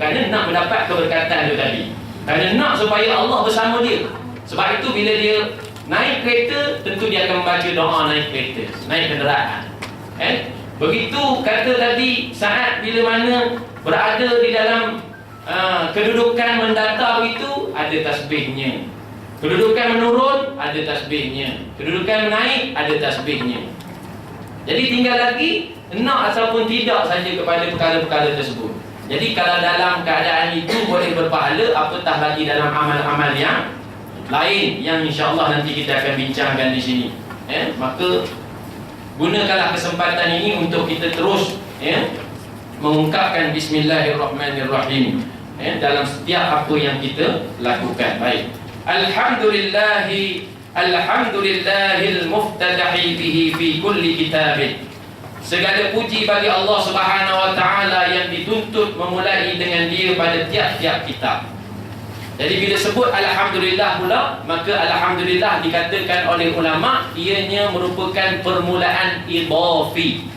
Kerana nak mendapat keberkatan itu tadi. Kerana nak supaya Allah bersama dia. Sebab itu bila dia naik kereta, tentu dia akan membaca doa naik kereta, naik kenderaan. Begitu kata tadi, saat bila mana berada di dalam kedudukan mendatar itu, ada tasbihnya. Kedudukan menurun, ada tasbihnya. Kedudukan menaik, ada tasbihnya. Jadi tinggal lagi nak ataupun tidak saja kepada perkara-perkara tersebut. Jadi kalau dalam keadaan itu boleh berpahala, apatah lagi dalam amal-amal yang lain yang insya-Allah nanti kita akan bincangkan di sini. Maka gunakanlah kesempatan ini untuk kita terus mengungkapkan bismillahirrahmanirrahim dalam setiap apa yang kita lakukan. Baik. Alhamdulillahil muftadahi bihi fi kulli kitabin. Segala puji bagi Allah Subhanahu wa taala yang dituntut memulai dengan dia pada tiap-tiap kitab. Jadi bila sebut alhamdulillah pula, maka alhamdulillah dikatakan oleh ulama ianya merupakan permulaan idhafi.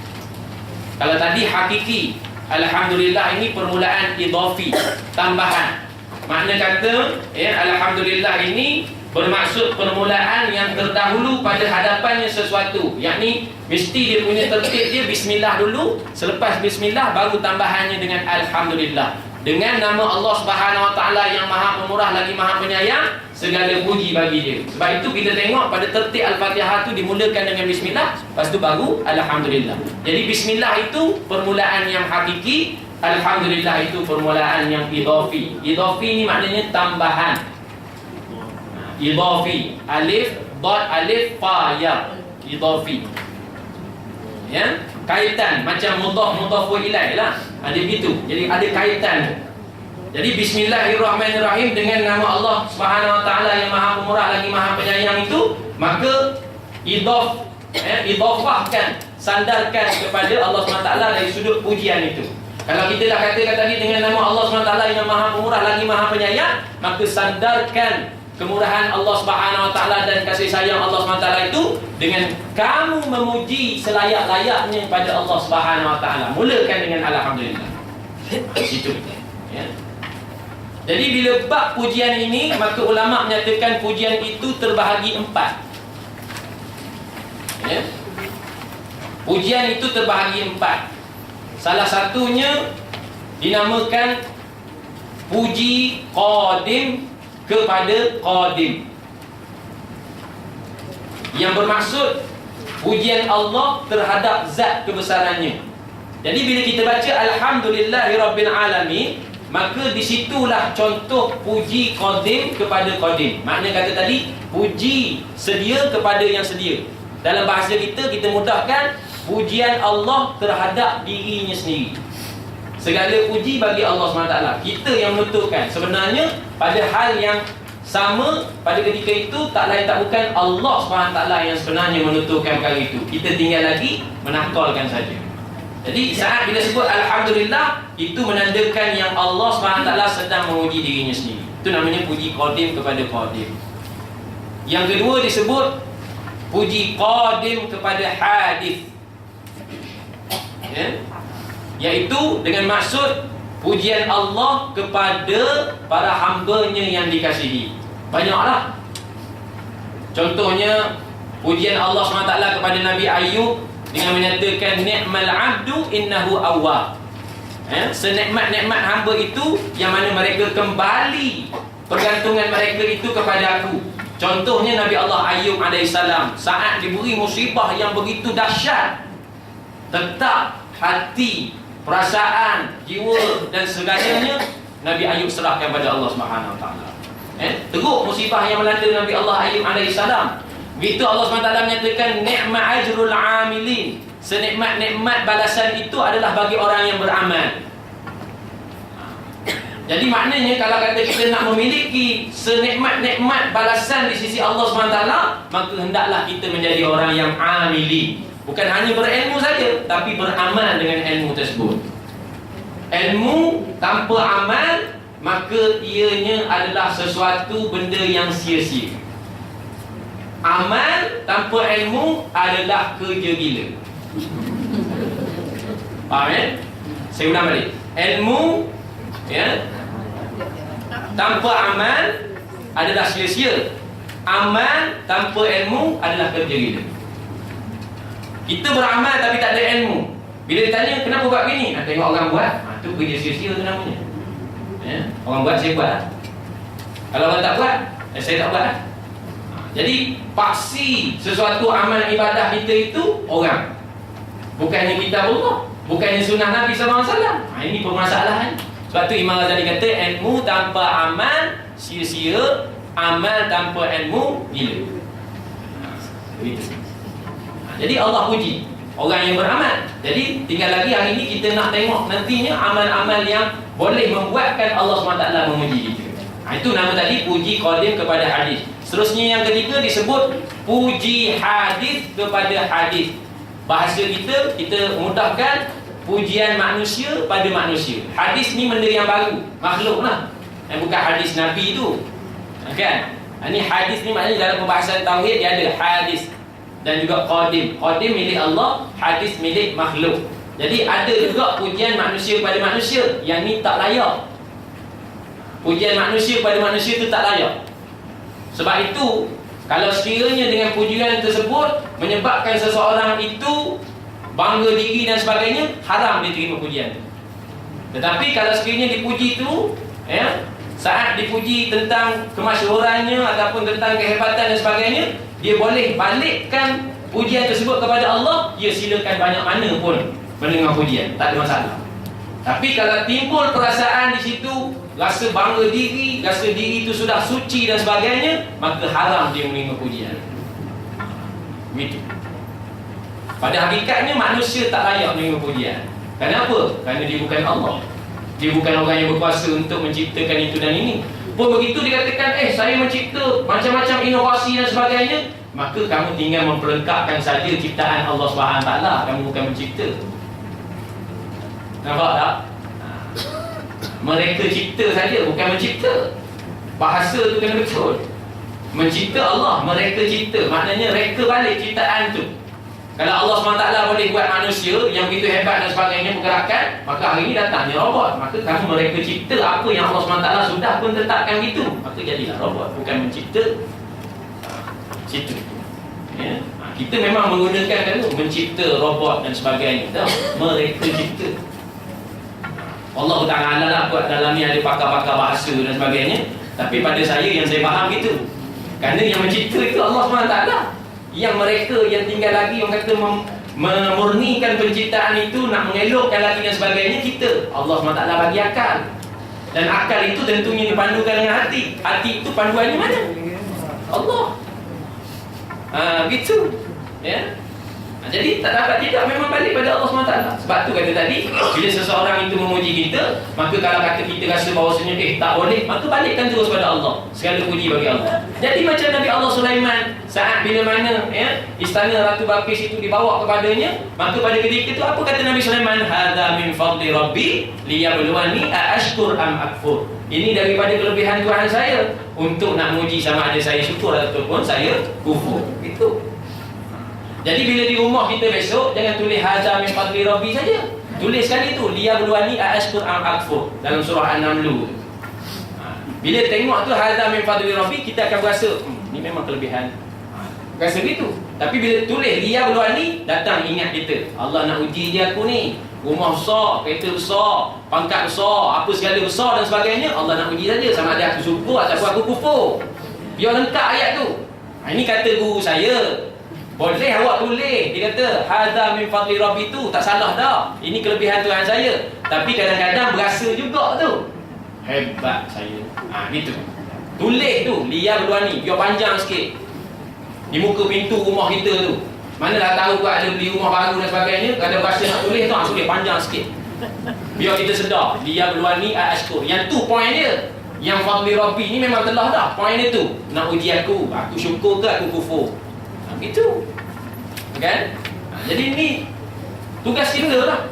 Kalau tadi hakiki, alhamdulillah ini permulaan idhafi, tambahan. Makna kata alhamdulillah ini bermaksud permulaan yang terdahulu pada hadapannya sesuatu. Yakni mesti dia punya tertib dia bismillah dulu, selepas bismillah baru tambahannya dengan alhamdulillah. Dengan nama Allah Subhanahu wa taala yang Maha Pemurah lagi Maha Penyayang, segala puji bagi dia. Sebab itu kita tengok pada tertib Al-Fatihah itu dimulakan dengan bismillah, lepas tu baru alhamdulillah. Jadi bismillah itu permulaan yang hakiki, alhamdulillah itu permulaan yang idhafi. Idhafi ini maknanya tambahan. Idhafi, alif, dot, alif, fa, ya. Idhafi. Kaitan macam mudhaf ilaih lah. Ada begitu. Jadi ada kaitan. Jadi bismillahirrahmanirrahim dengan nama Allah Subhanahu wa taala yang Maha Pemurah lagi Maha Penyayang itu, maka idhafahkan, sandarkan kepada Allah SWT dari sudut pujian itu. Kalau kita dah katakan tadi dengan nama Allah SWT yang Maha Pemurah lagi Maha Penyayang, maka sandarkan kemurahan Allah Subhanahu wa taala dan kasih sayang Allah SWT itu dengan kamu memuji selayak-layaknya pada Allah Subhanahu wa taala. Mulakan dengan alhamdulillah. Itu. Jadi bila bab pujian ini, maka ulama menyatakan pujian itu terbahagi 4. Pujian itu terbahagi 4. Salah satunya dinamakan puji qadim kepada qadim, yang bermaksud pujian Allah terhadap zat kebesarannya. Jadi bila kita baca alhamdulillahirabbil alamin, maka disitulah contoh puji qadim kepada qadim. Makna kata tadi puji sedia kepada yang sedia. Dalam bahasa kita mudahkan pujian Allah terhadap dirinya sendiri. Segala puji bagi Allah SWT. Kita yang menentukan. Sebenarnya pada hal yang sama, pada ketika itu tak lain tak bukan Allah SWT yang sebenarnya menentukan perkara itu. Kita tinggal lagi menakalkan saja. Jadi saat bila sebut alhamdulillah, itu menandakan yang Allah SWT sedang memuji dirinya sendiri. Itu namanya puji qadim kepada qadim. Yang kedua disebut puji qadim kepada hadis, iaitu dengan maksud pujian Allah kepada para hamba-Nya yang dikasihi. Banyaklah. Contohnya pujian Allah SWT kepada Nabi Ayub dengan menyatakan ni'mal abdu innahu awwab. Senikmat-nikmat hamba itu yang mana mereka kembali pergantungan mereka itu kepada aku. Contohnya Nabi Allah Ayub alaihissalam, saat diberi musibah yang begitu dahsyat, tetap hati, perasaan, jiwa dan segalanya Nabi Ayub serahkan pada Allah Subhanahu wa taala. Teruk musibah yang melanda Nabi Allah Ayub alaihissalam. Begitu Allah SWT menyatakan ni'ma ajrul amilin. Senikmat-nikmat balasan itu adalah bagi orang yang beramal. Jadi maknanya kalau kata kita nak memiliki senikmat-nikmat balasan di sisi Allah SWT, maka hendaklah kita menjadi orang yang amili. Bukan hanya berilmu saja, tapi beramal dengan ilmu tersebut. Ilmu tanpa amal, maka ianya adalah sesuatu benda yang sia-sia. Amal tanpa ilmu adalah kerja gila. Faham? Saya ulang balik. Ilmu Ya. Tanpa amal adalah sia-sia. Amal tanpa ilmu adalah kerja gila. Kita beramal tapi tak ada ilmu. Bila ditanya kenapa buat begini, tengok orang buat, tu kerja sia-sia tu namanya. Ya. Orang buat, saya buat. Kalau orang tak buat, saya tak buat. Jadi paksi sesuatu amal ibadah kita itu orang, bukannya kitab Allah, bukannya sunnah Nabi SAW. Ini permasalahan. Sebab tu Imam Ghazali kata, ilmu tanpa amal sia-sia, amal tanpa ilmu gila. Jadi Allah puji orang yang beramal. Jadi tinggal lagi hari ini kita nak tengok nantinya amal-amal yang boleh membuatkan Allah SWT memuji kita. Itu nama tadi, puji qadim kepada hadis. Seterusnya yang ketiga disebut puji hadis kepada hadis. Bahasa kita mudahkan, pujian manusia pada manusia. Hadis ni benda yang baru, makhluk lah, bukan hadis Nabi tu, kan? Ini hadis ni maknanya dalam pembahasan tauhid dia ada hadis dan juga qadim. Qadim milik Allah, hadis milik makhluk. Jadi ada juga pujian manusia pada manusia, yang ni tak layak. Pujian manusia pada manusia itu tak layak. Sebab itu, kalau sekiranya dengan pujian tersebut menyebabkan seseorang itu bangga diri dan sebagainya, haram dia terima pujian itu. Tetapi kalau sekiranya dipuji itu, saat dipuji tentang kemasyhurannya ataupun tentang kehebatan dan sebagainya, dia boleh balikkan pujian tersebut kepada Allah. Ya, silakan banyak mana pun mendengar pujian, tak ada masalah. Tapi kalau timbul perasaan di situ, rasa bangga diri, rasa diri itu sudah suci dan sebagainya, maka haram dia menerima pujian. Begitu. Pada hakikatnya manusia tak layak menerima pujian. Kenapa? Kerana dia bukan Allah. Dia bukan orang yang berkuasa untuk menciptakan itu dan ini. Pun begitu dikatakan, saya mencipta macam-macam inovasi dan sebagainya, maka kamu tinggal memperlengkapkan saja ciptaan Allah SWT. Kamu bukan mencipta. Nampak tak? Mereka cipta saja, bukan mencipta. Bahasa tu kena betul. Mencipta Allah, mereka cipta. Maknanya reka balik ciptaan tu. Kalau Allah SWT boleh buat manusia yang begitu hebat dan sebagainya pergerakan, maka hari ini datangnya robot. Maka kamu mereka cipta apa yang Allah SWT sudah pun tetapkan gitu, maka jadilah robot, bukan mencipta. Situ. Ya. Kita memang menggunakan itu, mencipta robot dan sebagainya. Mereka cipta. Allah Ta'ala lah buat dalam ni ada pakar-pakar bahasa dan sebagainya. Tapi pada saya yang saya faham gitu, kerana yang mencipta itu Allah SWT. Yang mereka yang tinggal lagi, orang kata memurnikan penciptaan itu, nak mengelokkan lagi dan sebagainya, kita. Allah SWT bagi akal. Dan akal itu tentunya dipandukan dengan hati. Hati itu panduannya mana? Allah. Gitu. Ya. Jadi tak dapat tidak, memang balik pada Allah SWT. Sebab tu kata tadi, bila seseorang itu memuji kita, maka kalau kata kita rasa bahawasanya tak boleh, maka balikkan terus pada Allah. Segala puji bagi Allah. Jadi macam Nabi Allah Sulaiman, saat bila mana istana Ratu Balqis itu dibawa kepadanya, maka pada ketika itu apa kata Nabi Sulaiman? Hadza min fadli rabbi liyabluwani aashkur am akfur. Ini daripada kelebihan Tuhan saya, untuk nak muji sama ada saya syukur ataupun saya kufur. Itu. Jadi bila di rumah kita besok, jangan tulis hadza min fadli rabbi saja. Tulis sekali tu, liyabluwani aashkur am akfur, dalam surah An-Naml. Bila tengok tu hadza min fadli rabbi, kita akan berasa ni memang kelebihan. Rasa gitu. Tapi bila tulis liyabluwani, datang ingat kita, Allah nak uji dia aku ni. Rumah besar, kereta besar, pangkat besar, apa segala besar dan sebagainya, Allah nak uji saja sama ada aku syukur ataupun aku kufur. Biar lengkap ayat tu. Ini kata guru saya. Boleh awak tulis, dia kata hadza min fadli rabbi tu, tak salah dah. Ini kelebihan Tuhan saya. Tapi kadang-kadang berasa juga tu, hebat saya. Gitu. Tulis tu, liyabluwani, biar panjang sikit. Di muka pintu rumah kita tu. Manalah tahu kau ada beli rumah baru dan sebagainya, kalau berasa nak tulis tu, tulis panjang sikit. Biar kita sedar, liyabluwani aashkur. Yang tu poin dia. Yang fadli rabbi ni memang telah dah. Poin dia tu, nak uji aku syukur ke aku kufur. Itu kan? Jadi ini tugas kita lah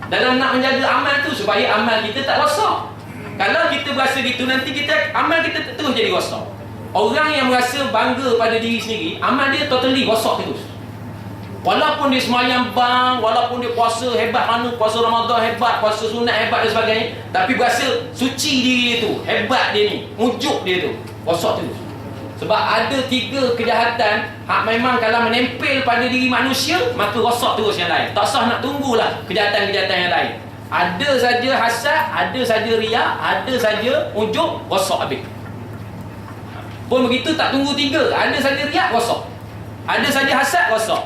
dalam nak menjaga amal tu, supaya amal kita tak rosak. Kalau kita berasa gitu, nanti kita amal kita terus jadi rosak. Orang yang merasa bangga pada diri sendiri, amal dia totally rosak terus. Walaupun dia semayang bang, walaupun dia puasa hebat mana, puasa Ramadan hebat, puasa sunat hebat dan sebagainya, tapi berasa suci diri dia tu, hebat dia ni, mujuk dia tu, rosak terus. Sebab ada 3 kejahatan hak memang kalau menempel pada diri manusia, maka rosak terus yang lain. Tak sah nak tunggulah kejahatan-kejahatan yang lain. Ada saja hasad, ada saja riak, ada saja ujuk, rosak habis. Pun begitu tak tunggu 3, ada saja riak, rosak. Ada saja hasad, rosak.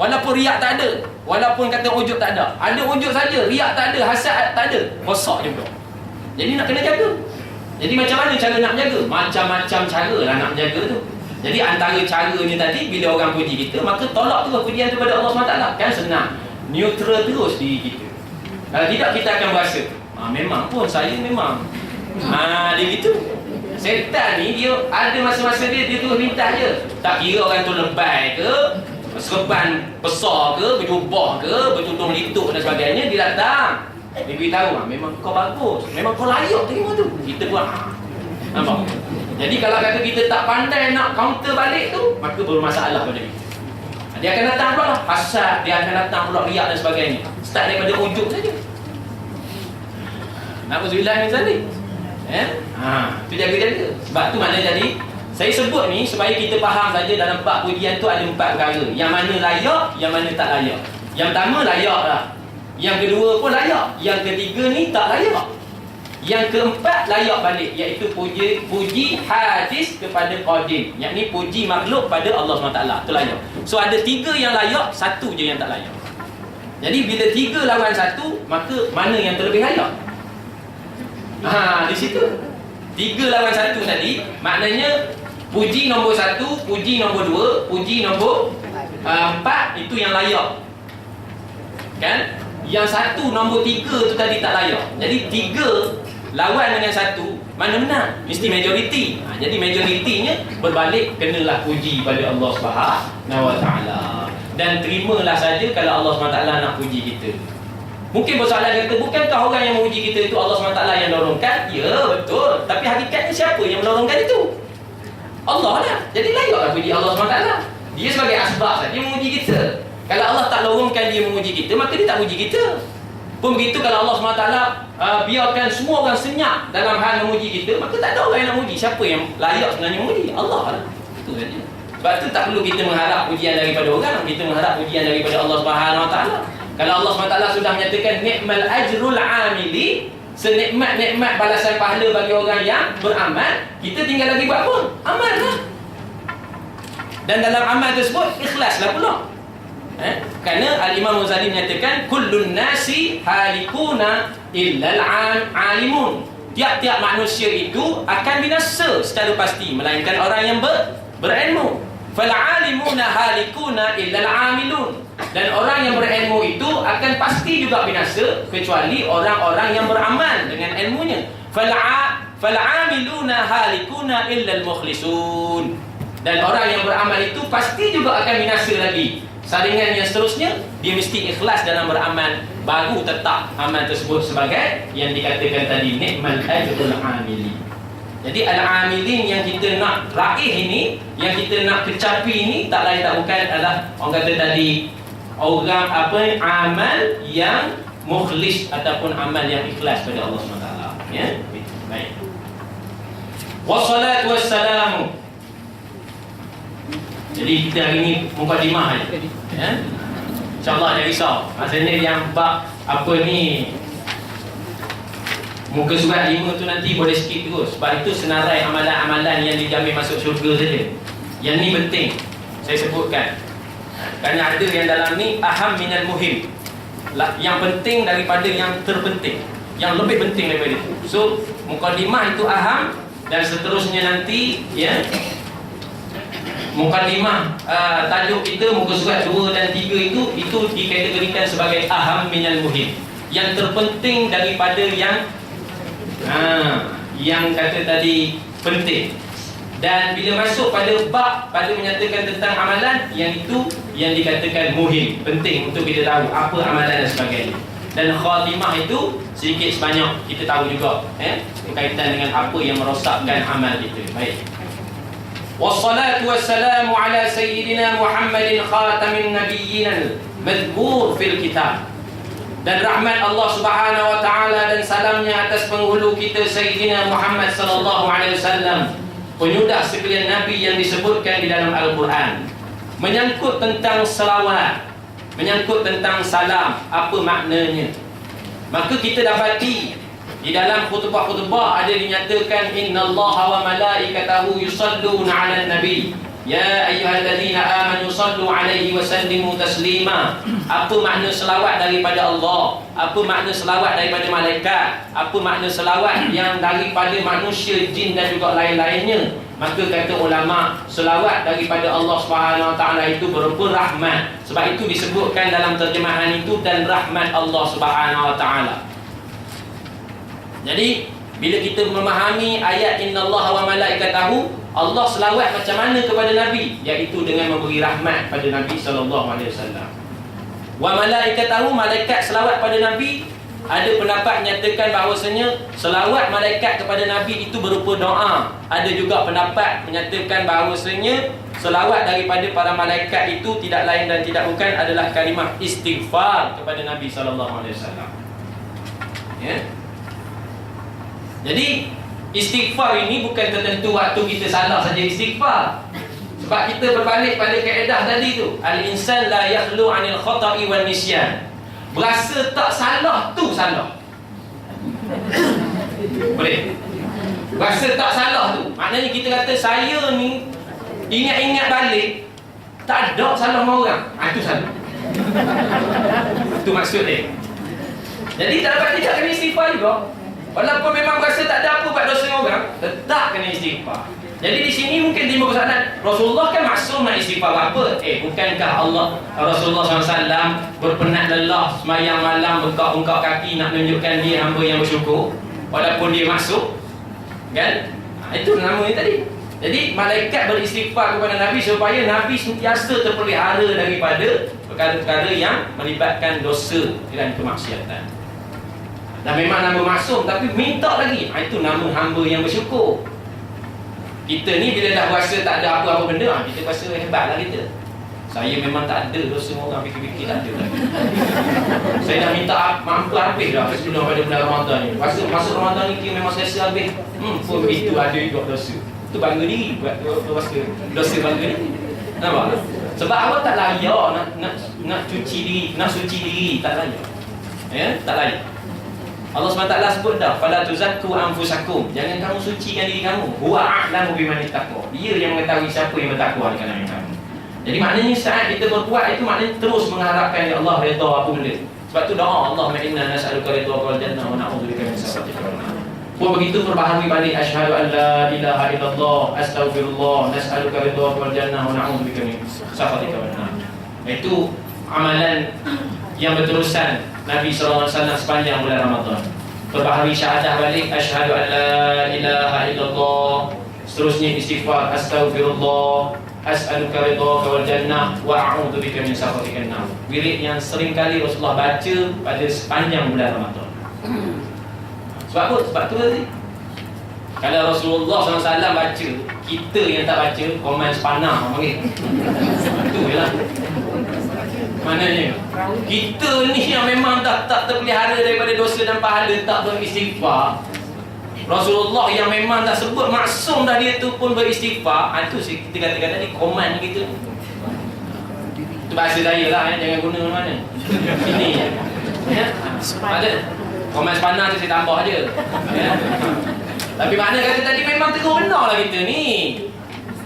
Walaupun riak tak ada, walaupun kata ujuk tak ada, ada ujuk saja, riak tak ada, hasad tak ada, rosak juga. Jadi nak kena jaga. Jadi macam mana cara nak jaga? Macam-macam cara lah nak jaga tu. Jadi antara caranya tadi, bila orang puji kita, maka tolak terus pujian tu pada Allah SWT. Kan senang, neutral terus diri kita. Kalau tidak kita akan berasa memang pun saya memang dia gitu. Setan ni dia ada masa-masa dia terus minta je. Tak kira orang tu lebay ke, serban besar ke, berjubah ke, bertutung lituk dan sebagainya, dia datang, dia beritahu memang kau bagus, memang kau layak terima tu. Kita buat nampak? Jadi kalau kata kita tak pandai nak counter balik tu, maka bermasalah pada kita. Dia akan datang pula lah hasad, dia akan datang pula riak dan sebagainya. Start daripada ujuk saja. Na'udzubillah min zalik. Itu jaga-jaga. Sebab tu mana jadi saya sebut ni supaya kita faham saja dalam bab pujian tu ada 4 perkara. Yang mana layak, yang mana tak layak. Yang pertama layak lah. Yang kedua pun layak. Yang ketiga ni tak layak. Yang keempat layak balik, iaitu puji hadis kepada qadim, yakni puji makhluk pada Allah SWT. Itu layak. So ada 3 yang layak, 1 je yang tak layak. Jadi bila 3 lawan 1, maka mana yang terlebih layak? Di situ 3 lawan 1 tadi, maknanya puji nombor 1, puji nombor 2, puji nombor 4 itu yang layak. Kan? Yang 1 nombor 3 tu tadi tak layak. Jadi 3 lawan dengan 1, mana menang? Mesti majoriti. Jadi majoritinya berbalik, kenalah puji pada Allah SWT. Dan terimalah saja kalau Allah SWT nak puji kita. Mungkin persoalan kata, bukankah orang yang memuji kita itu Allah SWT yang dorongkan? Ya, betul. Tapi hakikatnya siapa yang mendorongkan itu? Allah lah. Jadi layaklah puji Allah SWT. Dia sebagai asbab saja memuji kita. Kalau Allah tak lorongkan dia memuji kita, maka dia tak puji kita. Pun begitu kalau Allah SWT biarkan semua orang senyap dalam hal memuji kita, maka tak ada orang yang nak memuji. Siapa yang layak sebenarnya memuji? Allah lah. Itu saja. Sebab tu tak perlu kita mengharap pujian daripada orang, kita mengharap pujian daripada Allah SWT. Kalau Allah SWT sudah menyatakan ni'mal ajrul amili, senikmat-nikmat balasan pahala bagi orang yang beramal, kita tinggal lagi buat apa? Amal lah. Dan dalam amal tersebut ikhlaslah pula. Kerana Al-Imam Ghazali menyatakan kullun nasi halikuna illal alimun. Tiap-tiap manusia itu akan binasa secara pasti, melainkan orang yang berilmu. Fal alimuna halikuna illal amilun. Dan orang yang berilmu itu akan pasti juga binasa, kecuali orang-orang yang beramal dengan ilmunya. Fal amiluna halikuna illal mukhlisun. Dan orang yang beramal itu pasti juga akan binasa lagi. Saringan yang seterusnya, dia mesti ikhlas dalam beramal, baru tetap amal tersebut sebagai yang dikatakan tadi ni'mal ajrul amili. Jadi al-amilin yang kita nak raih ini, yang kita nak kecapi ini, tak lain tak bukan adalah orang kata tadi, orang amal yang mukhlis ataupun amal yang ikhlas pada Allah SWT. Ya, baik. Wassalatu wassalamu. Jadi kita hari ni mukadimah aja. Ya. InsyaAllah jangan risau. Maksudnya yang bab apa ni, muka surat 5 tu nanti boleh skip terus. Sebab itu senarai amalan-amalan yang dijamin masuk syurga saja. Yang ni penting saya sebutkan. Kerana ada yang dalam ni aham minal muhim. Yang penting daripada yang terpenting, yang lebih penting daripada itu. So mukadimah itu aham. Dan seterusnya nanti, ya, mukadimah tajuk kita muka surat 2 dan 3 itu dikategorikan sebagai aham minal muhim, yang terpenting daripada yang kata tadi penting. Dan bila masuk pada bab pada menyatakan tentang amalan, yang itu yang dikatakan muhim, penting untuk kita tahu apa amalan dan sebagainya. Dan khatimah itu sedikit sebanyak kita tahu juga berkaitan dengan apa yang merosakkan amal kita. Baik. Wassalatu wassalamu ala sayyidina Muhammadin khatamin nabiyyin al-madhkur fil kitab. Dan rahmat Allah Subhanahu wa taala dan salamnya atas penghulu kita Sayyidina Muhammad sallallahu alaihi wasallam, penyudah sekalian nabi yang disebutkan di dalam Al-Quran. Menyangkut tentang selawat, menyangkut tentang salam, apa maknanya? Maka kita dapati di dalam khutbah-khutbah ada dinyatakan innallaha wa malaikatahu yusalluna 'alan nabi ya ayyuhalladzina amanu sallu 'alaihi wa sallimu taslima. Apa makna selawat daripada Allah? Apa makna selawat daripada malaikat? Apa makna selawat yang daripada manusia, jin dan juga lain-lainnya? Maka kata ulama, selawat daripada Allah Subhanahu wa taala itu berupa rahmat. Sebab itu disebutkan dalam terjemahan itu dan rahmat Allah Subhanahu wa taala. Jadi bila kita memahami ayat innallaha wa malaikatahu, Allah selawat macam mana kepada Nabi? Iaitu dengan memberi rahmat pada Nabi sallallahu alaihi wasallam. Wa malaikatahu, malaikat selawat pada Nabi. Ada pendapat menyatakan bahawasanya selawat malaikat kepada Nabi itu berupa doa. Ada juga pendapat menyatakan bahawasanya selawat daripada para malaikat itu tidak lain dan tidak bukan adalah kalimah istighfar kepada Nabi sallallahu alaihi wasallam. Ya. Jadi istighfar ini bukan tertentu waktu kita salah saja istighfar. Sebab kita berbalik pada kaedah tadi tu, al-insan la yakhlu 'anil khata'i wan nisyan. Berasa tak salah tu salah. Boleh? Berasa tak salah tu, maknanya kita kata saya ni ingat-ingat balik tak ada salah sama orang. Itu salah. Itu maksud dia. Jadi tak dapat tidak kena istighfar juga. Walaupun memang berasa tak ada apa buat dosa orang, tetap kena istighfar. Jadi di sini mungkin timbul persoalan, Rasulullah kan maksum nak istighfar apa? Bukankah Allah Rasulullah SAW berpenat lelah semayang malam bengkak-bengkak kaki nak menunjukkan dia hamba yang bersyukur walaupun dia maksum? Kan? Itu namanya tadi. Jadi malaikat beristighfar kepada Nabi supaya Nabi sentiasa terpelihara daripada perkara-perkara yang melibatkan dosa dan kemaksiatan. Dan memang nama maksum, tapi minta lagi. Itu nama hamba yang bersyukur. Kita ni bila dah rasa tak ada apa-apa benda, kita rasa hebatlah kita. Saya memang tak ada dosa orang, fikir-fikir tak ada lagi. Saya dah minta mampu habis dah sebelum pada bulan Ramadan ni. Rasa masuk Ramadan ni kira memang selesa habis. Pun begitu ada juga dosa. Itu bangga diri buat rasa dosa bangga diri. Nampak? Sebab awak tak layak nak cuci diri, nak suci diri, tak layak. Ya, tak layak. Allah SWT sebut dah, fala tuzakku anfusakum, jangan kamu sucikan diri kamu. Huwa a'lamu biman ittaqwa, dia yang mengetahui siapa yang bertakwa di kalangan kamu. Jadi maknanya saat kita berbuat itu maknanya terus mengharapkan ya Allah redha apa benda. Sebab tu doa Allahumma inna nas'aluka ridha wal jannah wa na'udzubika min sakhatika wan nar. Pun begitu perbaharui balik asyhadu an la ilaha illallah astaghfirullah nas'aluka ridha wal jannah wa na'udzubika min sakhatika wan nar. Itu amalan yang berterusan Nabi SAW sepanjang bulan Ramadan. Perbaharui syahadah balik asyhadu an la ilaha illallah, seterusnya istighfar astaghfirullah as'aluka ridhaka wal jannah wa a'udzubika min sakhatika nar. Wirid yang sering kali Rasulullah baca pada sepanjang bulan Ramadan. Sebab apa? Sebab tu tadi. Kalau Rasulullah SAW baca, kita yang tak baca, komen sepanah panggil. Itu je lah. Maknanya kita ni yang memang tak terpelihara daripada dosa dan pahala, tak beristighfar. Rasulullah yang memang tak sebut maksum dah, dia tu pun beristighfar. Itu kita katakan tadi komen kita. Itu bahasa saya lah, jangan guna mana. Ini ya. Ada komen sepanah tu saya tambah je. Ya. Tapi makna kata tadi memang tegur benar lah kita ni.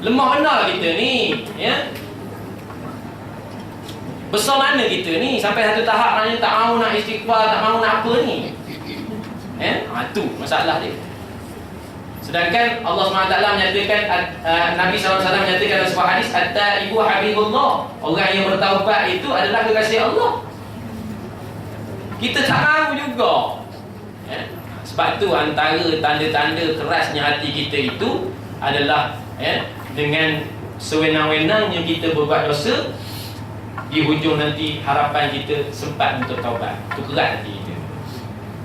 Lemah benar lah kita ni. Ya. Besar mana kita ni sampai satu tahap maknanya tak mahu nak istighfar, tak mahu nak apa ni. Itu masalah dia. Sedangkan Allah SWT menyatakan, Nabi SAW menyatakan dalam sebuah hadis, at-taibu habibullah, orang yang bertaubat itu adalah kekasih Allah. Kita tak mahu juga. Sebab tu antara tanda-tanda kerasnya hati kita itu adalah dengan sewenang-wenangnya kita berbuat dosa, di hujung nanti harapan kita sempat untuk taubat. Itu kerat hati kita.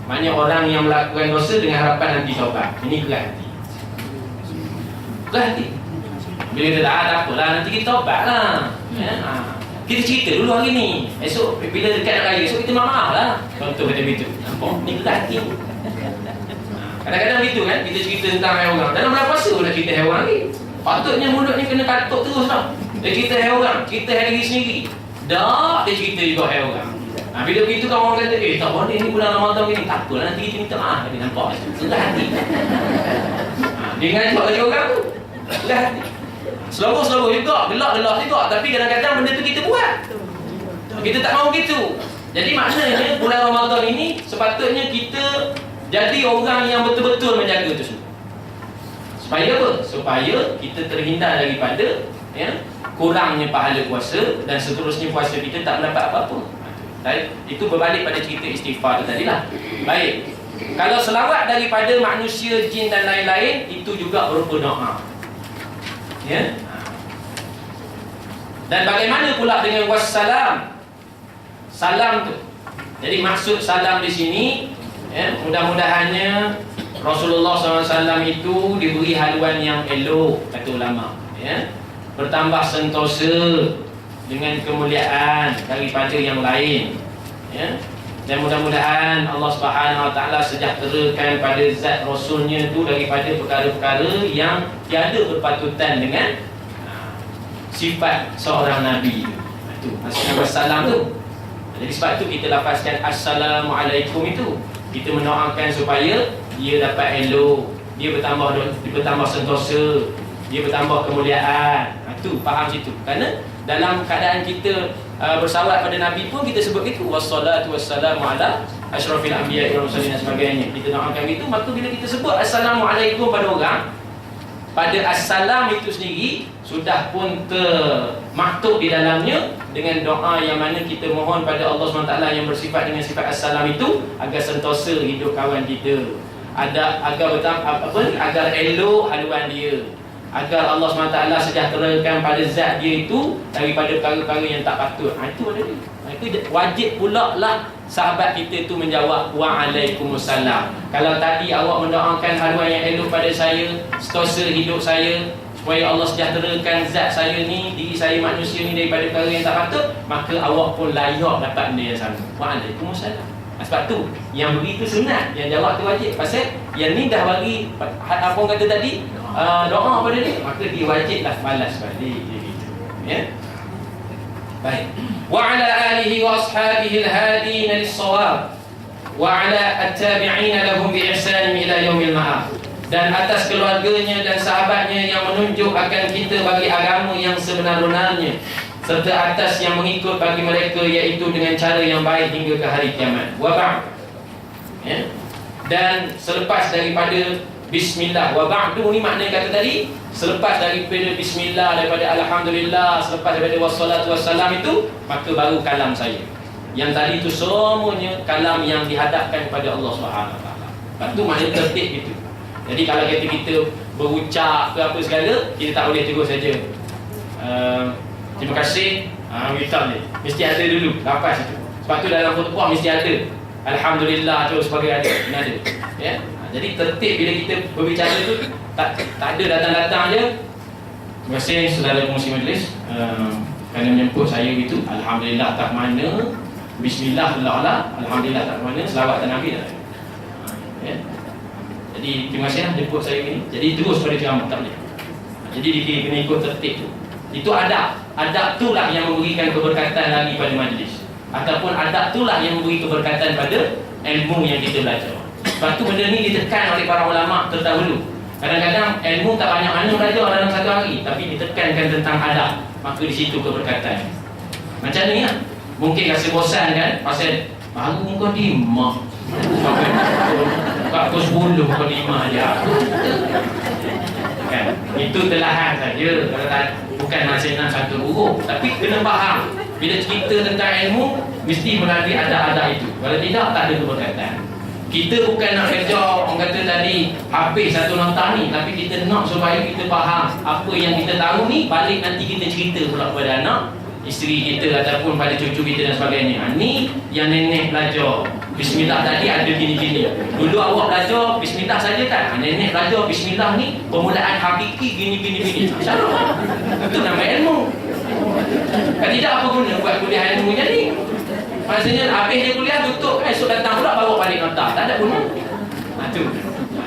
Maknanya orang yang melakukan dosa dengan harapan nanti taubat, ini kerat hati. Kerat hati. Bila kita tak apalah, nanti kita tobat lah. Kita cerita dulu hari ni. Esok bila dekat nak raya, esok kita maaf lah. Contoh kata begitu. Nampak? Ni ke hati. Kadang-kadang begitu kan, kita cerita tentang hai orang. Dalam bulan puasa pun nak cerita hai orang lagi. Patutnya mulut ni kena katuk terus tau. Dia cerita hai orang, cerita hai diri sendiri. Dah, dia cerita juga hai orang. Bila begitu kan orang kata, tak boleh ni bulan Ramadan ni. Tak apalah, nanti kita minta maaf. Dia nampak ke hati. Dia ngajak lagi orang tu. Ke hati. Seloroh-seloroh juga, gelak-gelak juga. Tapi kadang-kadang benda tu kita buat. Kita tak mahu gitu. Jadi maknanya bulan Ramadan ini sepatutnya kita jadi orang yang betul-betul menjaga itu semua. Supaya apa? Supaya kita terhindar daripada kurangnya pahala puasa dan seterusnya puasa kita tak mendapat apa-apa. Itu berbalik pada cerita istighfar tadi lah. Baik. Kalau selawat daripada manusia, jin dan lain-lain, itu juga berupa doa. Ya. Dan bagaimana pula dengan wassalam? Salam tu. Jadi maksud salam di sini, mudah-mudahannya Rasulullah SAW itu diberi haluan yang elok, kata ulama. Bertambah sentosa dengan kemuliaan daripada yang lain. Dan mudah-mudahan Allah Subhanahu Wa Taala sejahterakan pada zat Rasulnya itu daripada perkara-perkara yang tiada berpatutan dengan sifat seorang Nabi itu. Maksudnya wassalam tu. Jadi sebab tu kita lafazkan Assalamualaikum itu. Kita mendoakan supaya dia dapat elok, dia bertambah sentosa, dia bertambah kemuliaan. Itu faham situ. Kerana dalam keadaan kita bersalawat pada Nabi pun kita sebut itu, wassalatu wassalamu ala asyrafil anbiya'i wal mursalin dan sebagainya. Kita doakan itu, maka bila kita sebut Assalamualaikum pada orang, pada assalam itu sendiri sudah pun termaktub di dalamnya dengan doa yang mana kita mohon pada Allah SWT yang bersifat dengan sifat assalam itu agar sentosa hidup kawan kita, agar elok haluan dia, agar Allah SWT sejahterakan pada zat dia itu daripada perkara-perkara yang tak patut. Itu ada dia. Itu wajib pula lah sahabat kita itu menjawab Waalaikumsalam. Kalau tadi awak mendoakan haluan yang elok pada saya, sentosa hidup saya, supaya Allah sejahterakan zat saya ni, diri saya manusia ni daripada perkara yang tak patut, maka awak pun layak dapat benda yang sama. Waalaikumsalam. Sebab tu yang beri tu sunat, yang jawab tu wajib. Pasal yang ni dah bagi apa orang kata tadi, doa pada dia, maka dia wajiblah balas balik gitu. Ya. Baik. Wa ala alihi wa ashabihi al-hadin lis-shawab wa ala at-tabi'in lahum bi ihsan ila yaumil ma'ad. Dan atas keluarganya dan sahabatnya yang menunjuk akan kita bagi agama yang sebenar-benarnya, serta atas yang mengikut bagi mereka iaitu dengan cara yang baik hingga ke hari kiamat. Wa ba'd. Ya. Dan selepas daripada bismillah, wa ba'du ni makna kata tadi, selepas daripada bismillah, daripada alhamdulillah, selepas daripada wassalatu wassalam itu, maka baru kalam saya. Yang tadi itu semuanya kalam yang dihadapkan kepada Allah Subhanahu Wa Taala. Lepas tu makna tertib gitu. Jadi kalau kita berucap ke apa segala, kita tak boleh terus saja terima kasih, kita ni mesti ada dulu lafaz itu. Sebab tu dalam khutbah mesti ada alhamdulillah tu sebagai ada. Ya. Jadi tertib bila kita berbicara tu, tak ada datang-datang je. Terima kasih saudara pengurusi majlis kerana menyebut saya gitu. Alhamdulillah tak mana, bismillah alhamdulillah tak mana, selawat dan Nabi dah. Ya. Jadi terima kasih jemput saya ni. Jadi terus pada ceramah tak boleh. Jadi dia kena ikut tertib tu. Itu adab. Adab itulah yang memberikan keberkatan lagi pada majlis. Ataupun adab itulah yang memberi keberkatan pada ilmu yang kita belajar. Sebab tu benda ni ditekan oleh para ulama terdahulu. Kadang-kadang ilmu tak banyak mana belajar dalam satu hari, tapi ditekankan tentang adab. Maka di situ keberkatan. Macam ni lah. Mungkin rasa bosan kan, pasal baru muka dimah. Kat pukul 10 muka dimah je. Kan? Itu telahan saja. Kalau tak, bukan nasihat satu huruf, tapi kena faham. Bila cerita tentang ilmu, mesti melalui adab-adab itu. Kalau tidak, tak ada keberkatan. Kita bukan nak kerja, orang kata tadi, habis satu nota ni, tapi kita nak supaya kita faham apa yang kita tahu ni, balik nanti kita cerita pula kepada anak, isteri kita ataupun pada cucu kita dan sebagainya. Ni yang nenek belajar. Bismillah tadi ada gini-gini. Dulu awak belajar Bismillah saja kan? Nenek belajar Bismillah ni permulaan hakiki gini-gini. Salah. Itu nama ilmu. Kan tidak apa guna buat kuliah ilmu ni. Maksudnya habis dia kuliah tutup, esok datang pula bawa balik nota. Tak ada guna. Tu.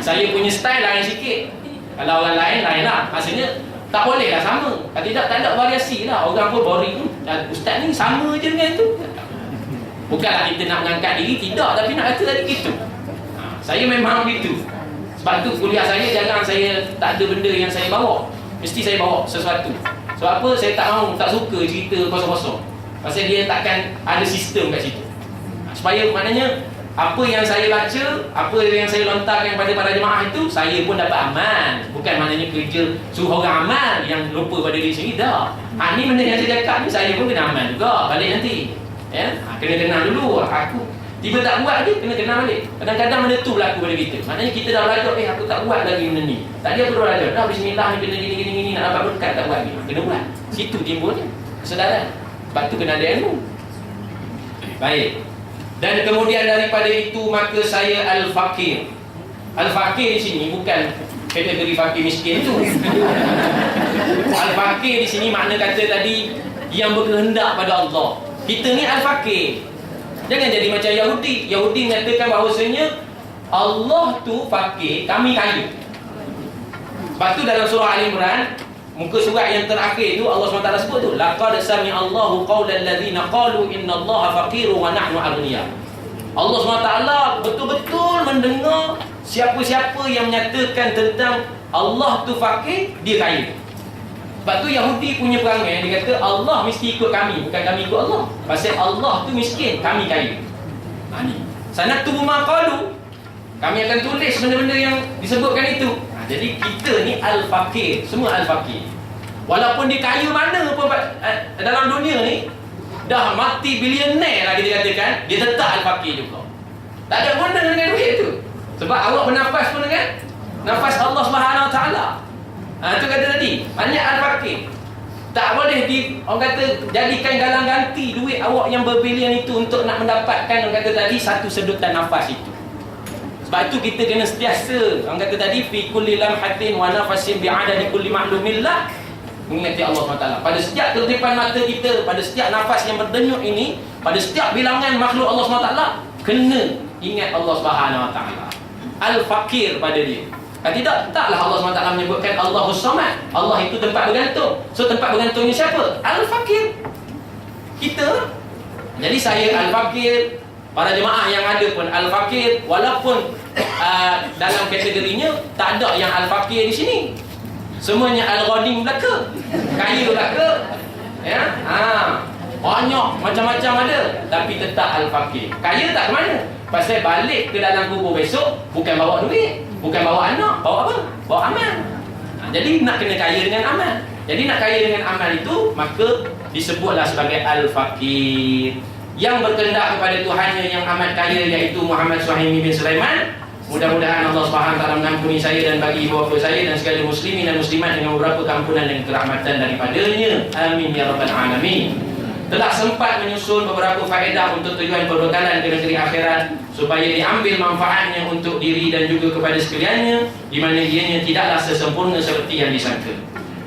Saya punya style lain sikit. Kalau orang lain lah. Maksudnya tak boleh lah sama. Kalau tidak tak ada variasi lah. Orang pun boring. Ustaz ni sama je dengan tu. Bukanlah kita nak mengangkat diri, tidak, tapi nak kata tadi gitu. Saya memang gitu. Sebab tu kuliah saya jangan saya tak ada benda yang saya bawa. Mesti saya bawa sesuatu. Sebab apa? Saya tak suka cerita kosong-kosong. Pasal dia takkan ada sistem kat situ. Supaya maknanya apa yang saya baca, apa yang saya lontarkan kepada para jemaah itu, saya pun dapat amal. Bukan maknanya kerja suruh orang amal yang lupa pada diri sendiri. Dah. Ni benda yang saya cakap ni, saya pun kena amal juga balik nanti. Ya, kena kenal dulu. Aku tiba tak buat je, kena kenal balik. Kadang-kadang benda tu berlaku pada kita. Maknanya kita dah belajar, aku tak buat lagi benda ni. Tadi aku dah belajar, dah Bismillah ni kena gini-gini, nak dapat berkat tak buat lagi. Kena buat. Situ timbulnya kesedaran. Sebab tu kena ada ilmu. Baik. Dan kemudian daripada itu maka saya al-fakir. Al-fakir di sini bukan kategori fakir miskin tu. Al-fakir di sini makna kata tadi yang berkehendak pada Allah. Kita ni al-fakir. Jangan jadi macam Yahudi. Yahudi mengatakan bahawasanya Allah tu fakir, kami kaya. Sebab tu dalam surah Al-Imran, muka surat yang terakhir tu Allah SWT sebut tu, laqad sami'a Allahu qaulal ladzina qalu innallaha faqirun wa nahnu aghniya. Allah SWT betul-betul mendengar siapa-siapa yang menyatakan tentang Allah tu fakir, dia kaya. Sebab tu Yahudi punya perangai, dia kata Allah mesti ikut kami, bukan kami ikut Allah. Pasal Allah tu miskin, kami kaya. Ni sanaktubu ma qalu, kami akan tulis benda-benda yang disebutkan itu. Jadi kita ni al-fakir, semua al-fakir. Walaupun dia kaya mana pun dalam dunia ni, dah mati bilioner lagi dia katakan, dia tetap al-fakir juga. Tak ada guna dengan duit tu. Sebab awak bernafas pun dengan nafas Allah Subhanahu Wa Taala. Itu kata tadi, maknanya al-fakir. Tak boleh orang kata jadikan galang ganti duit awak yang berbilion itu untuk nak mendapatkan, orang kata tadi, satu sedutan nafas itu. Sebab itu kita kena sentiasa, orang kata tadi, fi kulli lamhatin wa nafasin bi'adadi kulli ma'lumillah, mengingati Allah SWT. Pada setiap ketipan mata kita, pada setiap nafas yang berdenyut ini, pada setiap bilangan makhluk Allah SWT, kena ingat Allah SWT. Al-fakir pada dia. Tidak, taklah Allah SWT menyebutkan Allahus Samad. Allah itu tempat bergantung. So tempat bergantungnya siapa? Al-fakir. Kita. Jadi saya al-fakir, para jemaah yang ada pun al-fakir, walaupun dalam kategorinya tak ada yang al-fakir di sini. Semuanya al-ghanim belaka. Kaya belaka. Ya? Banyak macam-macam ada, tapi tetap al-fakir. Kaya tak ke mana? Pasal balik ke dalam kubur besok bukan bawa duit, bukan bawa anak, bawa apa? Bawa amal. Jadi nak kena kaya dengan amal. Jadi nak kaya dengan amal itu, maka disebutlah sebagai al-fakir. Yang berkehendak kepada Tuhannya yang amat kaya, iaitu Muhammad Suhaimi bin Sulaiman. Mudah-mudahan Allah SWT mengampuni saya dan bagi ibu bapa saya dan segala muslimin dan muslimat dengan beberapa keampunan dan kerahmatan daripadanya. Amin ya rabbal alamin. Telah sempat menyusun beberapa faedah untuk tujuan perbekalan ke negeri akhirat, supaya diambil manfaatnya untuk diri dan juga kepada sekaliannya, di mana ianya tidaklah sesempurna seperti yang disangka.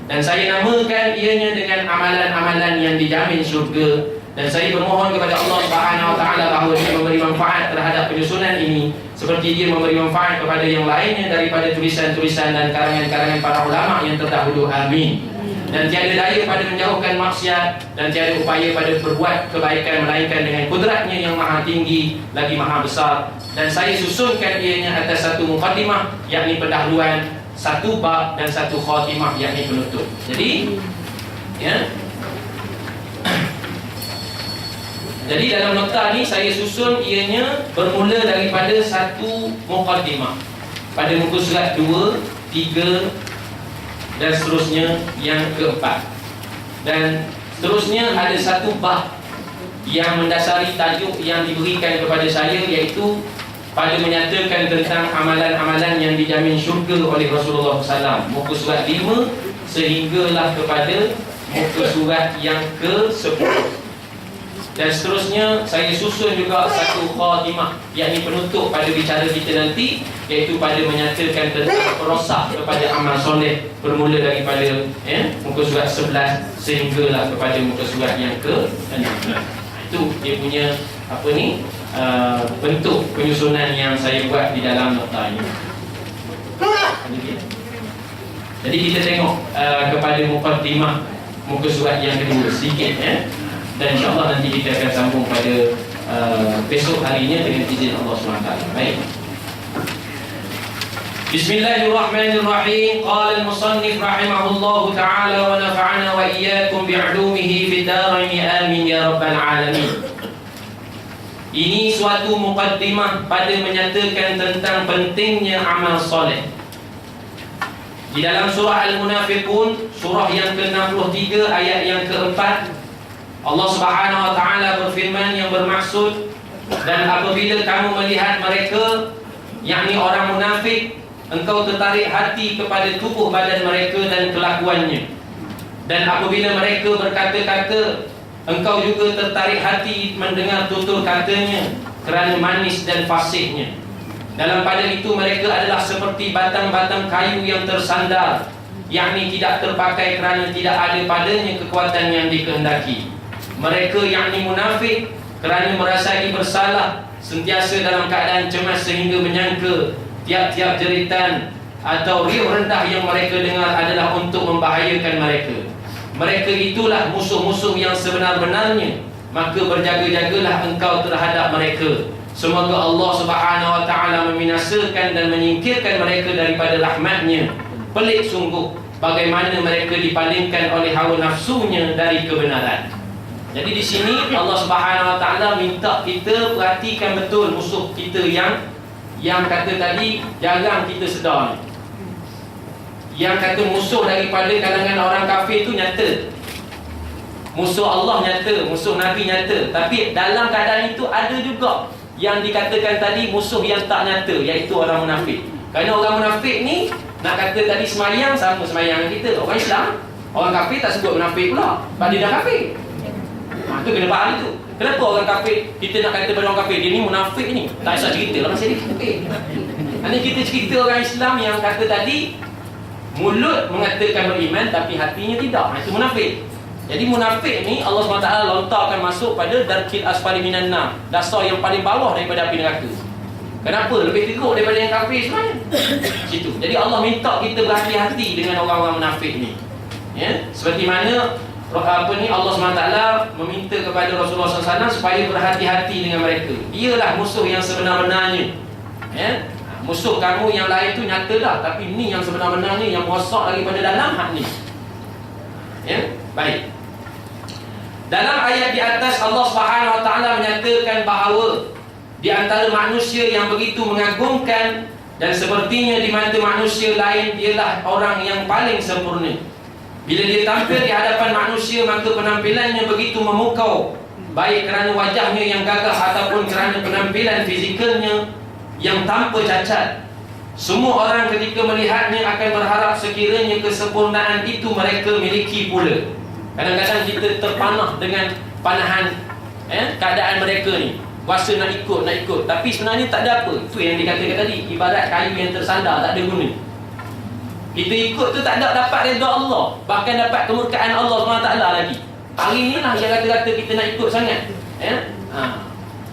Dan saya namakan ianya dengan amalan-amalan yang dijamin syurga. Dan saya bermohon kepada Allah Subhanahu Wa Taala bahawa dia memberi manfaat terhadap penyusunan ini, seperti dia memberi manfaat kepada yang lainnya daripada tulisan-tulisan dan karangan-karangan para ulama yang terdahulu. Amin. Dan tiada daya pada menjauhkan maksiat, dan tiada upaya pada berbuat kebaikan melainkan dengan kudratnya yang maha tinggi lagi maha besar. Dan saya susunkan ianya atas satu muqaddimah, yakni pendahuluan, satu bab, dan satu khatimah, yakni penutup. Jadi Jadi dalam nota ni saya susun ianya bermula daripada satu muqaddimah pada muka surat 2, 3 dan seterusnya yang keempat. Dan seterusnya ada satu bab yang mendasari tajuk yang diberikan kepada saya, iaitu pada menyatakan tentang amalan-amalan yang dijamin syurga oleh Rasulullah SAW. Muka surat 5 sehinggalah kepada muka surat yang ke-10. Dan seterusnya saya susun juga satu khatimah, yakni penutup pada bicara kita nanti, iaitu pada menyatakan tentang perosak kepada amal soleh, bermula daripada muka surat 11 sehinggalah kepada muka surat yang ke-16. Itu dia punya bentuk penyusunan yang saya buat di dalam nota ini. Jadi kita tengok kepada mukadimah muka surat yang kedua sedikit, dan insyaAllah nanti kita akan sambung pada besok harinya dengan izin Allah SWT. Baik. Bismillahirrahmanirrahim. Qala al-musannif rahimahullahu ta'ala wa nafa'ana wa iyyakum bi'ulumihi fid dharain amin ya rabbal alamin. Ini suatu mukaddimah pada menyatakan tentang pentingnya amal soleh. Di dalam surah Al-Munafiqun, surah yang ke-63 ayat yang ke-4, Allah Subhanahu wa ta'ala berfirman yang bermaksud, dan apabila kamu melihat mereka, yakni orang munafik, engkau tertarik hati kepada tubuh badan mereka dan kelakuannya. Dan apabila mereka berkata-kata, engkau juga tertarik hati mendengar tutur katanya kerana manis dan fasihnya. Dalam pada itu mereka adalah seperti batang-batang kayu yang tersandar, yakni tidak terpakai kerana tidak ada padanya kekuatan yang dikehendaki. Mereka yakni munafik kerana merasai bersalah, sentiasa dalam keadaan cemas sehingga menyangka tiap-tiap jeritan atau riuh rendah yang mereka dengar adalah untuk membahayakan mereka. Mereka itulah musuh-musuh yang sebenar-benarnya, maka berjaga-jagalah engkau terhadap mereka. Semoga Allah Subhanahu wa ta'ala membinasakan dan menyingkirkan mereka daripada rahmatnya. Pelik sungguh bagaimana mereka dipalingkan oleh hawa nafsunya dari kebenaran. Jadi di sini Allah Subhanahu wa ta'ala minta kita perhatikan betul musuh kita yang kata tadi jarang kita sedar. Yang kata musuh daripada kalangan orang kafir itu nyata. Musuh Allah nyata, musuh Nabi nyata. Tapi dalam keadaan itu ada juga yang dikatakan tadi musuh yang tak nyata, iaitu orang munafik. Kerana orang munafik ni nak kata tadi semayang sama semayang kita. Orang Islam, orang kafir tak sebut munafik pula, sebab dia dah kafir. Itu kena faham itu. Kenapa orang kafir, kita nak kata pada orang kafir, dia ni munafik ni, tak usah cerita lah pasal dia kafir. Nanti kita cerita orang Islam yang kata tadi mulut mengatakan beriman tapi hatinya tidak, itu munafik. Jadi munafik ni Allah SWT lontarkan masuk pada darkil asfali minan nar, dasar yang paling bawah daripada api neraka. Kenapa? Lebih teruk daripada yang kafir sebenarnya. Situ. Jadi Allah minta kita berhati-hati dengan orang-orang munafik ni. Ya, seperti mana Allah SWT meminta kepada Rasulullah SAW supaya berhati-hati dengan mereka. Dialah musuh yang sebenar-benarnya. Ya, musuh kamu yang lain tu nyata dah, tapi ni yang sebenar-benarnya, yang merosak daripada dalam hak ni. Ya, baik. Dalam ayat di atas Allah Subhanahu wa ta'ala menyatakan bahawa di antara manusia yang begitu mengagumkan dan sepertinya di mata manusia lain dialah orang yang paling sempurna. Bila dia tampil di hadapan manusia, maka penampilannya begitu memukau, baik kerana wajahnya yang gagah ataupun kerana penampilan fizikalnya yang tanpa cacat. Semua orang ketika melihatnya akan berharap sekiranya kesempurnaan itu mereka miliki pula. Kadang-kadang kita terpanah dengan panahan keadaan mereka ni, rasa nak ikut, tapi sebenarnya tak ada apa. Itu yang dikatakan tadi, ibarat kayu yang tersandar, tak ada guna. Kita ikut tu tak ada dapat redha Allah, bahkan dapat kemurkaan Allah SWT lagi. Hari ni lah yang kata-kata kita nak ikut sangat.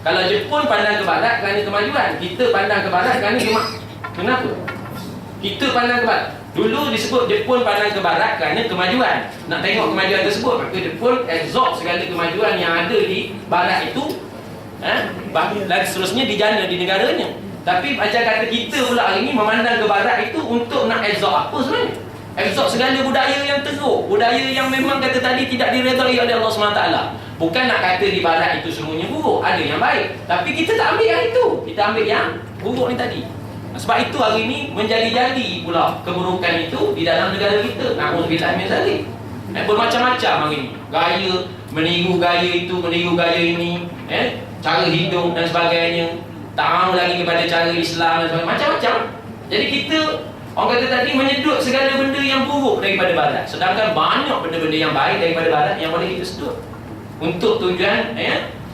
Kalau Jepun pandang ke barat kerana kemajuan, kita pandang ke barat kerana kenapa? Kita pandang ke barat. Dulu disebut Jepun pandang ke barat kerana kemajuan. Nak tengok kemajuan tersebut, maka Jepun absorb segala kemajuan yang ada di barat itu, dan seterusnya dijana di negaranya. Tapi macam kata kita pula hari ini memandang ke barat itu untuk nak absorb apa sebenarnya? Absorb segala budaya yang teruk, budaya yang memang kata tadi tidak diredai oleh Allah SWT. Bukan nak kata di barat itu semuanya buruk, ada yang baik, tapi kita tak ambil yang itu, kita ambil yang buruk ni tadi. Sebab itu hari ini menjadi-jadi pula keburukan itu di dalam negara kita. Na'udzubillah min zalik. Bermacam-macam hari ini. Gaya, meniru gaya itu, meniru gaya ini, cara hidup dan sebagainya. Tak mahu lagi kepada cara Islam dan sebagainya. Macam-macam. Jadi kita, orang kata tadi, menyedut segala benda yang buruk daripada barat. Sedangkan banyak benda-benda yang baik daripada barat yang boleh kita sedut. untuk tujuan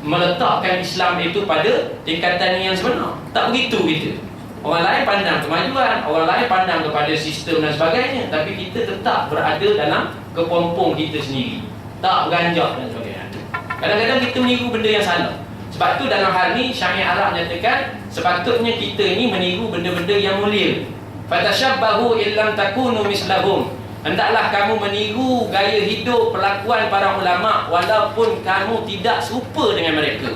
meletakkan Islam itu pada tingkatan yang sebenar. Tak begitu kita. Orang lain pandang kemajuan, orang lain pandang kepada sistem dan sebagainya, tapi kita tetap berada dalam kepompong kita sendiri, tak beranjak dan sebagainya. Kadang-kadang kita meniru benda yang salah. Sebab tu dalam hal ni Syariat Arab nyatakan sepatutnya kita ni meniru benda-benda yang mulia. Fatashabbahu illam takunu mislahum. Hendaklah kamu meniru gaya hidup, perlakuan para ulama walaupun kamu tidak serupa dengan mereka.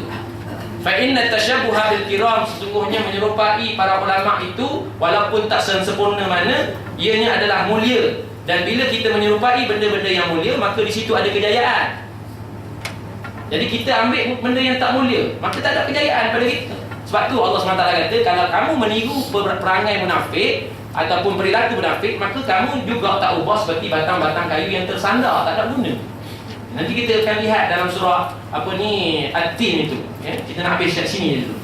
Fa inna tashabbuha bil kiram, sesungguhnya menyerupai para ulama itu walaupun tak sempurna mana, ianya adalah mulia. Dan bila kita menyerupai benda-benda yang mulia, maka di situ ada kejayaan. Jadi kita ambil benda yang tak mulia, maka tak ada kejayaan pada kita. Sebab tu Allah SWT kata, kalau kamu meniru perangai munafik ataupun perilaku munafik, maka kamu juga tak ubah seperti batang-batang kayu yang tersandar, tak ada guna. Nanti kita akan lihat dalam surah At-Tin itu. Kita nak habis kat sini dulu.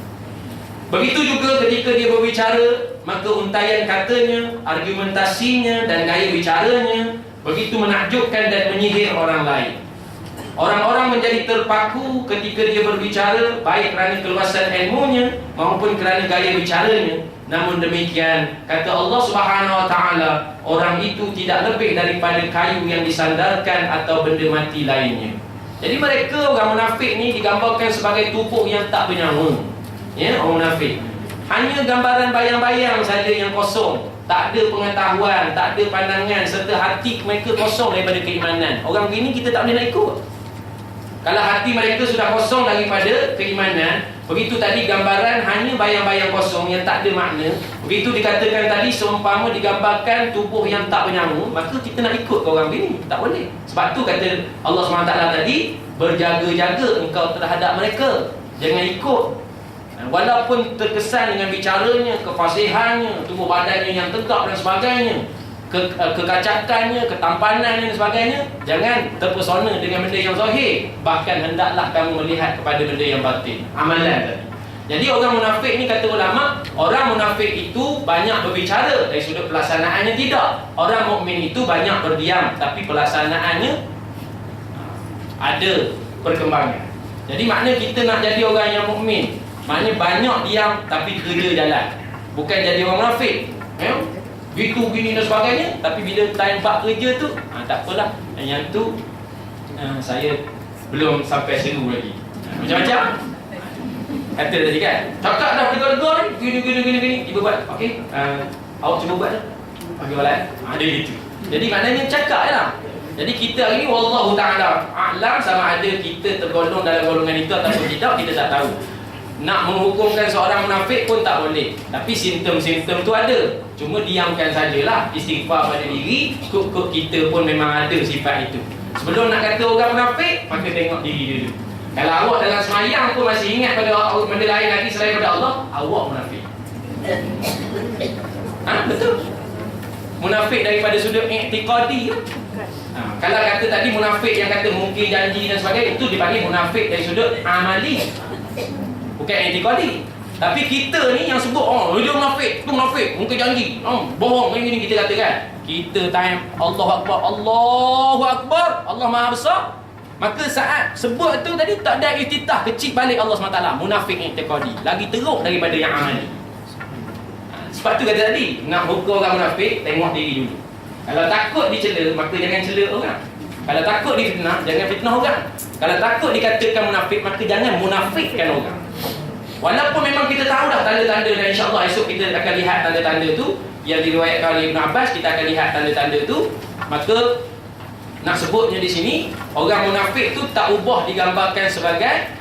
Begitu juga ketika dia berbicara, maka untaian katanya, argumentasinya dan gaya bicaranya begitu menakjubkan dan menyihir orang lain. Orang-orang menjadi terpaku ketika dia berbicara, baik kerana keluasan ilmunya maupun kerana gaya bicaranya. Namun demikian, kata Allah Subhanahu Wa Taala, orang itu tidak lebih daripada kayu yang disandarkan atau benda mati lainnya. Jadi mereka, orang munafik ni digambarkan sebagai tubuh yang tak bernyawa. Orang munafik hanya gambaran bayang-bayang saja yang kosong, tak ada pengetahuan, tak ada pandangan, serta hati mereka kosong daripada keimanan. Orang begini kita tak boleh nak ikut. Kalau hati mereka sudah kosong daripada keimanan, begitu tadi gambaran hanya bayang-bayang kosong yang tak ada makna, begitu dikatakan tadi seumpama digambarkan tubuh yang tak bernyawa, maka kita nak ikut ke orang begini? Tak boleh. Sebab tu kata Allah SWT tadi, berjaga-jaga engkau terhadap mereka, jangan ikut. Walaupun terkesan dengan bicaranya, kefasihannya, tubuh badannya yang tegak dan sebagainya, kekacakannya, ketampanannya dan sebagainya, jangan terpesona dengan benda yang zahir. Bahkan hendaklah kamu melihat kepada benda yang batin, amalan tadi. Jadi orang munafik ni, kata ulama, orang munafik itu banyak berbicara, dari sudut pelaksanaannya tidak. Orang mukmin itu banyak berdiam, tapi pelaksanaannya ada perkembangan. Jadi makna kita nak jadi orang yang mukmin, maknanya banyak diam tapi kerja jalan. Bukan jadi orang munafik, gitu gini dan sebagainya, tapi bila time buat kerja tu, tak apalah, yang tu saya belum sampai seru lagi. Macam-macam kata tadi kan, cakap dah lega-lega ni, gini, tiba buat, okey, awak cuba buat dah, bagi orang lain, ada gitu. Jadi maknanya cakap je lah. Jadi kita hari ni wallahu ta'ala a'lam, sama ada kita tergolong dalam golongan itu ataupun tidak, kita tak tahu. Nak menghukumkan seorang munafik pun tak boleh, tapi simptom-simptom tu ada. Cuma diamkan sajalah, istighfar pada diri, kok kita pun memang ada sifat itu. Sebelum nak kata orang munafik, maka tengok diri dulu. Kalau awak dalam semayang pun masih ingat pada benda lain lagi selain pada Allah, awak munafik. Betul. Munafik daripada sudut i'tiqadi. Kalau kata tadi munafik yang kata mungkir janji dan sebagainya, itu dipanggil munafik dari sudut amali, bukan i'tiqadi. Tapi kita ni yang sebut, dia munafik, tu munafik, mungkin janji, bohong, ini kita katakan. Kita time Allahu Akbar, Allahu Akbar, Allah Maha Besar. Maka saat sebut tu tadi tak ada iftitah, kecil balik Allah SWT, munafik i'tiqadi, lagi teruk daripada yang amali. Sebab tu kata tadi, nak hukum orang munafik, tengok diri dulu. Kalau takut dicela, maka jangan cela orang. Kalau takut difitnah, jangan fitnah orang. Kalau takut dikatakan munafik, maka jangan munafikkan orang. Walaupun memang kita tahu dah tanda-tanda, dan insyaAllah esok kita akan lihat tanda-tanda tu yang diriwayatkan oleh Ibn Abbas, kita akan lihat tanda-tanda tu. Maka nak sebutnya di sini, orang munafik tu tak ubah digambarkan sebagai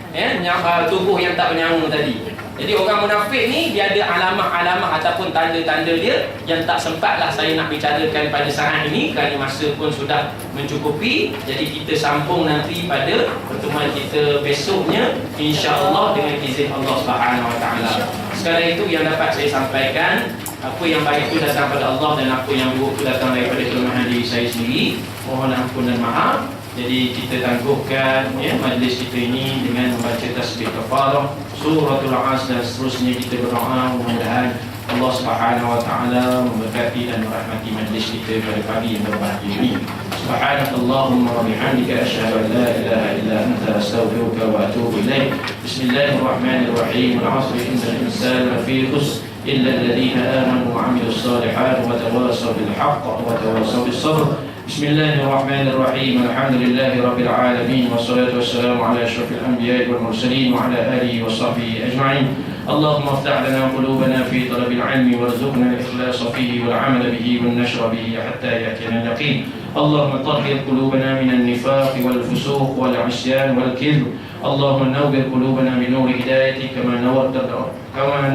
tubuh yang tak bernyawa tadi. Jadi orang munafik ni dia ada alamah-alamah ataupun tanda-tanda dia yang tak sempatlah saya nak bicarakan pada saat ini kerana masa pun sudah mencukupi. Jadi kita sambung nanti pada pertemuan kita besoknya, insya-Allah, dengan izin Allah Subhanahu Wa Taala. Sekadar itu yang dapat saya sampaikan. Apa yang baik itu datang pada Allah dan apa yang buruk itu datang daripada kelemahan diri saya sendiri. Mohon ampun dan maaf. Jadi kita tangguhkan majlis kita ini dengan membaca tasbih kafarah, suratul As, dan seterusnya kita berdoa mudah-mudahan Allah Subhanahu wa taala memberkati dan merahmati majlis kita pada pagi yang berbahagia ini. Subhanakallahumma wa bihamdika asyhadu an la ilaha illa anta astaghfiruka wa atubu ilaik. Bismillahirrahmanirrahim. Al-'asri innal insana lafi khusr illa alladhina amanu wa 'amilus salihati wa tawassaw bil haqq wa tawassaw bis sabr. Bismillahirrahmanirrahim. Alhamdulillahi rabbil alamin wassalatu wassalamu ala asyrafil anbiya'i wal mursalin wa ala alihi wa sahbihi ajma'in. اللهم افتح لنا قلوبنا في طلب العلم وارزقنا الإخلاص فيه والعمل به والنشر به حتى يأتينا اليقين. اللهم طهر قلوبنا من النفاق والفسوق والعصيان والكذب. اللهم نور قلوبنا بنور هدايتك كما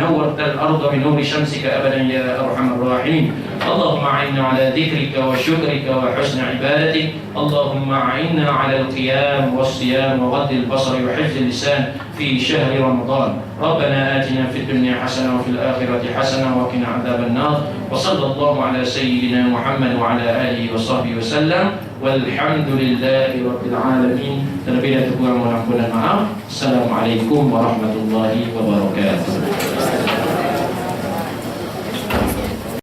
نورت الأرض بنور شمسك أبدا يا أرحم الراحمين. اللهم أعنا على ذكرك وشكرك وحسن عبادتك. اللهم أعنا على القيام والصيام وغض البصر وحفظ اللسان في شهر رمضان. ربنا آتنا في الدنيا حسنة وفي الآخرة حسنة وقنا عذاب النار. وصلى الله على سيدنا محمد وعلى آله وصحبه وسلم والحمد لله رب العالمين. Terlebih dahulu mohon ampun dan maaf. Assalamualaikum warahmatullahi wabarakatuh.